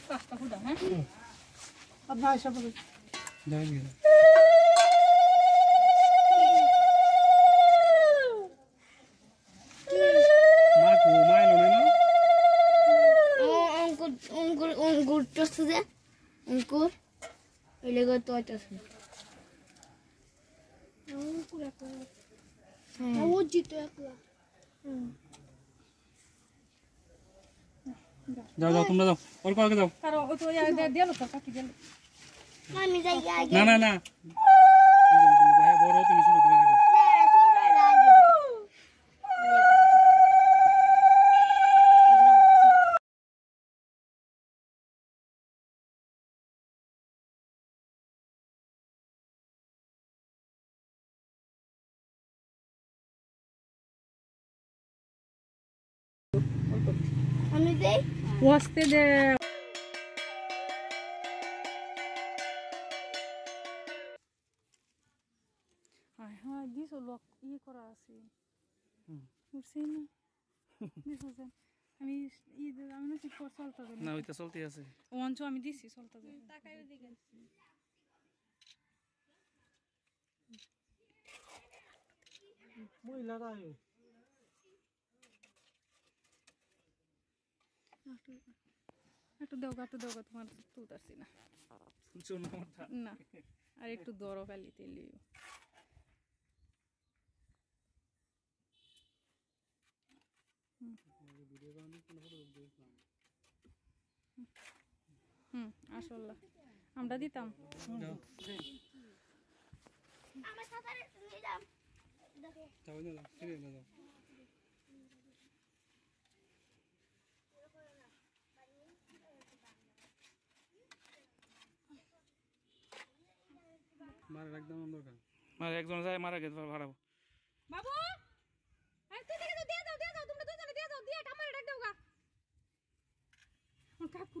পাঁচটা ফুটা হ্যাঁ আপনার এসে পড়ে যাবেন মা ঘুমাইলো না অঙ্কুর টসছে যে অঙ্কুর এলে গো তো টসছে অঙ্কুর একলা ও জিতো একলা যাও যাও তোমরা যাও ওর কাছে যাও কারণ ও তো দিয়ালো তো কাকি দিয়ালো আমি যাই আগে না না না দুজন তুমি বড় তুমি শুরু করে দেবে আমি দেই ওয়াস্তে দে হ্যাঁ দিস লোক ইয়ে করা আছে বুঝছি না দিস আমি আমি না ঠিক করে চলতে যাই না ওইটা চলতে আছে ওয়াঞ্চ আমি দিছি চলতে যাই তাকাইও দিকে মহিলারা একটু দেওগা তোমার তুলতারছি না না আর একটু দরো খালি তেলিও আসলে আমরা দিতাম আমার সাথে নিয়ে যাও যাও যাও ফিরে যাও মারা একদম দরকার মারা একজন যায় মারা গেছে ভাড়াবো বাবু এই তুই দেখে দিয়ে দাও তোমরা দুজনে দিয়ে দাও দিয়ে ঠাম্মারে ডাক দাও গা কাকু